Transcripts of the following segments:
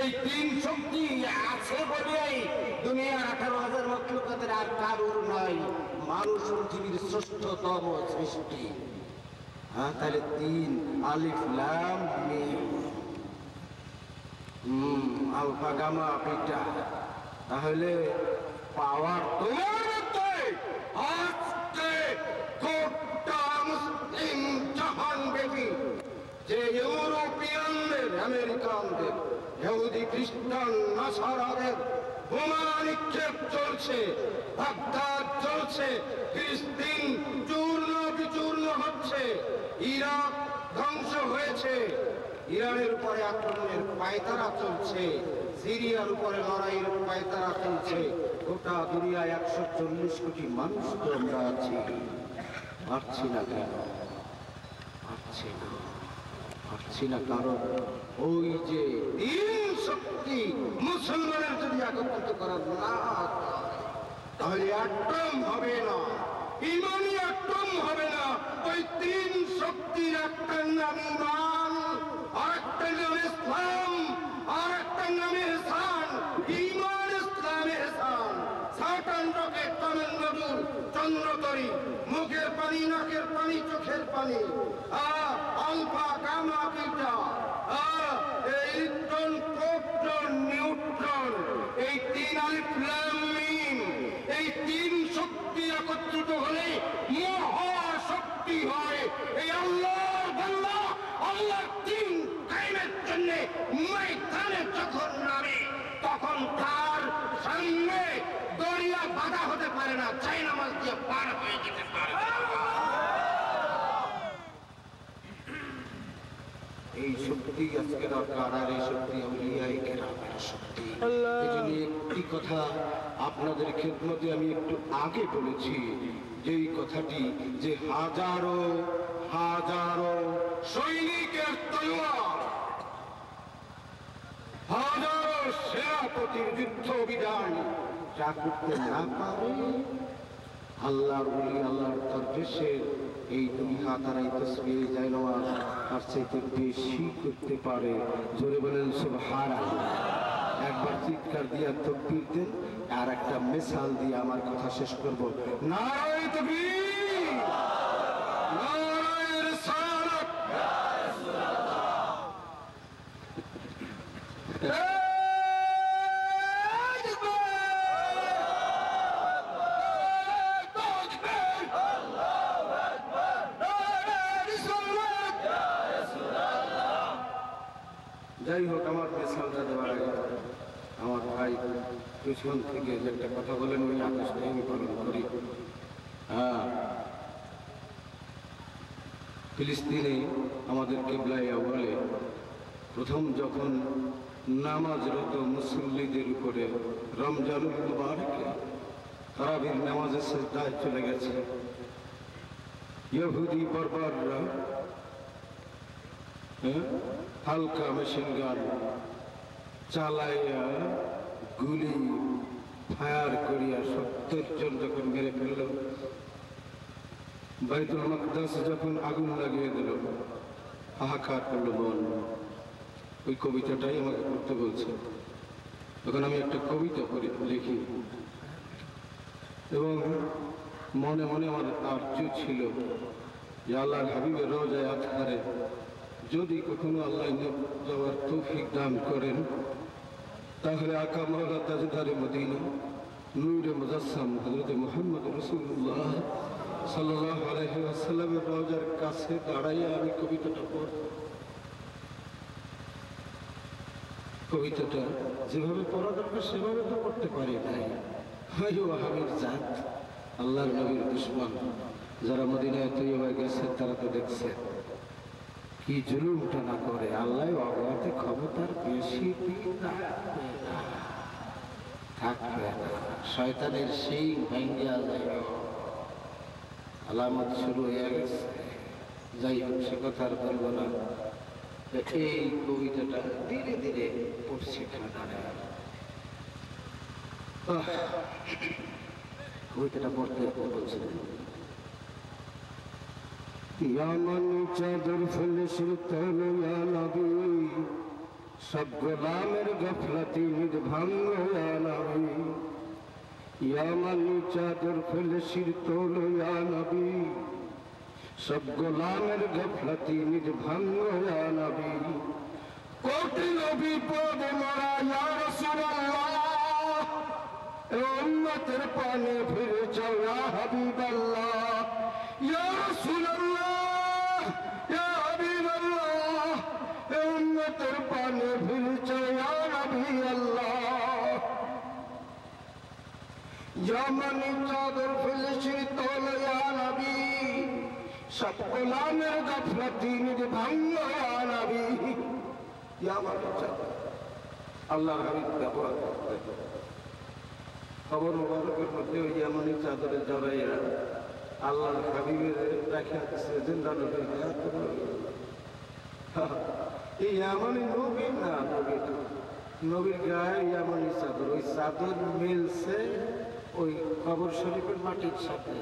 এই তিন শক্তি আছে বলেই দুনিয়ার 18,000 মখলুকাতের আর কারুর নয়, মানুষ পৃথিবীর শ্রেষ্ঠতম সৃষ্টি। হ্যাঁ, তাহলে তিন, আলিফ লাম মিম, আলফা গামা বিটা। তাহলে পাওয়ার তোমার মধ্যে। আজকে গোটা মুসলিম জাহান ব্যাপী যে ইউরোপিয়ানদের, আমেরিকানদের, ইহুদি খ্রিস্টান নাসারাদের বোমা নিক্ষেপ চলছে, বাগদাদ চলছে, ফিলিস্তিন চূর্ণ বিচূর্ণ হচ্ছে, ইরাক ধ্বংস হয়েছে, ইরানের উপরে আক্রমণের পায়তারা চলছে, সিরিয়ার উপরে লড়াইয়ের পায়তারা চলছে। গোটা দুনিয়ায় 140 কোটি মানুষ তো আমরা আছি। পারছি না কেন? পারছি না কারণ ওই যে তিন শক্তি মুসলমানের যদি একত্রিত করা না তাহলে একদম হবে না, ইমানি একদম হবে না। ওই তিন শক্তির একটার নাম ইমান, আর একটার নাম ইসলাম, আর একটার নাম ইহসান। ইমান, ইসলাম, ইহসান। সাটান রকেট, তামিলনাড়ু চন্দ্রতরী, মুখের পানি, নাকের পানি, চোখের পানি, alpha gamma beta, electron, proton, neutron, এই তিন আলিফ লাম মিম, এই তিন শক্তি একত্রিত হলে মহাশক্তি হয়। এই আল্লাহর বান্দা আল্লাহর দ্বীন কায়েমের জন্য ময়দানে যখন নামে তখন তার সামনে দরিয়া বাধা হতে পারে না, চাই নামাজ দিয়ে পার হয়ে যেতে পারে। এই শক্তি আজকে দরকার, আর এই শক্তি আউলিয়ায়ে কেরামের শক্তি। এজন্য একটি কথা আপনাদের খেদমতে আমি একটু আগে বলেছি, যেই কথাটি যে হাজারো হাজারো সৈনিকের তলোয়ার, হাজারো সেনাপতির যুদ্ধ বিধান যা করতে না পারে আল্লাহর ওলি, আল্লাহর দরবেশের এই দুই হাত আর এই তাসবিহ জায়নামাজ তার চাইতে বেশি করতে পারে। জোরে বলেন সুবহানাল্লাহ। একবার চিৎকার দিয়া তাকবীর দেন। আর একটা মিসাল দিয়ে আমার কথা শেষ করব। নারায়ে তাকবীর, নারায়ে রিসালাত, ইয়া রাসূলুল্লাহ। যাই হোক, আমার মিসালটা দেওয়ার আগে আমার ভাই পিছন থেকে যে একটা কথা বলেন ওই আদেশটাই আমি পালন করি। ফিলিস্তিনে আমাদের কিবলায়ে আউয়ালে প্রথম যখন নামাজরত মুসল্লিদের উপরে রমজানুল মুবারকে তারাবির নামাজের সিজদায় চলে গেছে, ইহুদি বর্বররা হালকা মেশিন গান চালাইয়া গুলি ফায়ার করিয়া 70 জন যখন মেরে ফেলল, বাইতুল মাকদাস যখন আগুন লাগিয়ে দিল, হাহাকার করল মন। ওই কবিতাটাই আমাকে পড়তে বলছে। তখন আমি একটা কবিতা লিখি এবং মনে মনে আমার আর্য ছিল যে আল্লাহর হাবিবের রওজায়ে আতহারে যদি কখনো আল্লাহ যাওয়ার তৌফিক দান করেন তাহলে আকা মাওলা তাজদারে মদিনা নূরে মুজাসসাম হযরত মুহাম্মদ রাসূলুল্লাহ সাল্লাল্লাহু আলাইহি ওয়াসাল্লামের রওজার কাছে দাঁড়াইয়া আমি কবিতাটা পড়ব। কবিতাটা যেভাবে পড়া দরকার সেভাবে তো পড়তে পারি নাই। হয় ওয়াহাবির জাত, আল্লাহর নবীর দুশমন যারা মদিনায় তৈয়বায় গেছে তারা তো দেখছে কি জুলুমটা না করে। আল্লাহ অবহাতে ক্ষমতার বেশি থাকবে না, শয়তানের সেই ভেঙ্গিয়া যাবে, আলামত শুরু হয়ে গেছে। যাই হোক, সে কথা আর বলবো না। এই কবিতাটা ধীরে ধীরে পড়ছে কবিতাটা পড়তে বলছে। ইয়া মান চাদর ফেলে সুলতান ইয়া নবী সব গোলামের গফলতি নিজ ভাঙ্গ নবী ইয়া মানি চাদর ফেলে শির তোল ইয়া নবী সব গোলামের গফলতি নিজ ভাঙ্গ নবী কোটি নবী পদে মরা ইয়া রাসূলুল্লাহ উম্মতের পানে ফিরে যাও ইয়া হাবিবাল্লাহ ইয়া রাসূলুল্লাহ ইয়া হাবিবাল্লাহ উম্মতের পানে ফিরে যাও ইয়া নবী আল্লাহ ইয়া মানি চাদর ফেলে শির তোল ইয়া নবী সব গোলামের গফলতি নিজ ভাঙ্গ ইয়া নবী ইয়া মানি চাদর আল্লাহর হাবিব ব্যবহার করতে খবর মোবারকের মধ্যে ওই ইয়ামানি চাদরে জড়াইয়া আল্লাহর হাবিবের রাখা জিন্দা নবীর এই ইয়ামানি নবী না নবী নবীর গায়ে ইয়ামানি চাদর ওই চাদর মিলছে ওই কবর শরীফের মাটির সাথে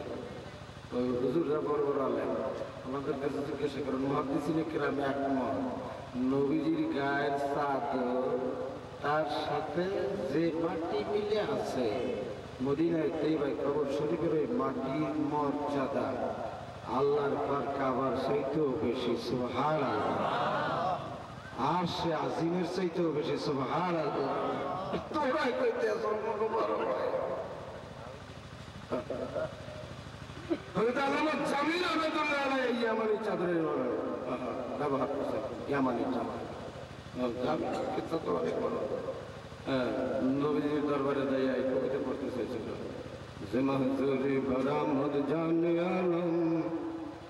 ওই হুজুররা বড় বড় আলেন আমাদের কাছে জিজ্ঞাসা করেন মুহাদ্দিসিনে কেরামে একমত নবীজির গায়ের চাদর তার সাথে যে মাটি মিলে আছে মদিনায় ভাই কবর শরীফের ওই মাটির মর্যাদা আল্লাহর পর কাবার চাইতেও বেশি সুবহানাল্লাহ আর সে আজিমের চাইতেও বেশি সুবহানাল্লাহ তোরাই কইতে বড় ভাই জামিল আহমেদুল্লাহ আলাই ইয়ামানি চাদরের ব্যবহার করছে ইয়ামানি চাদর নবীজির দরবারে যাইয়া এই কবিতা পড়তে চাইছিল যে মাহজুরি বরামদ জানে আলম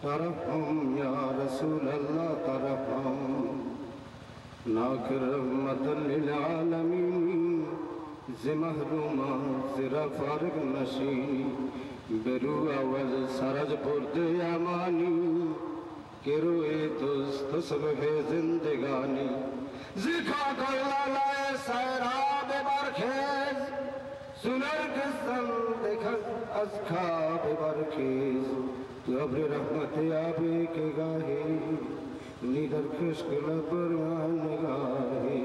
তারহম ইয়া রাসূলুল্লাহ তারহম নাকির রহমাতাল লিল আলামিন যে মাহরুমা সিরা ফারগ নশি বেরু আওয়াজ সারাজ পড়তে আমানি কেরো এ দোস্ত সব হে জিন্দেগানি জিখা গল্লালায়ে সায়রাবে বারখেজ সুনার কিসম দেখা আজ খাবে বারখেজ তু আবরে রহমতে আবে কে গাহে নিদর খুশকলা পরওয়ান গাহে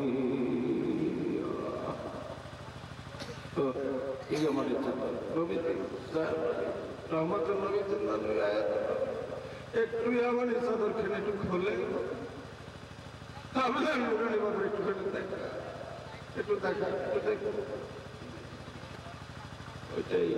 এই আমাদের চাদর নবী রহমত নবী জিন্দানি আয়াত একটু আমাদের চাদর খানে একটু খোলে আপনার মুরানি বাবা একটু দেখা একটু দেখা ওইটাই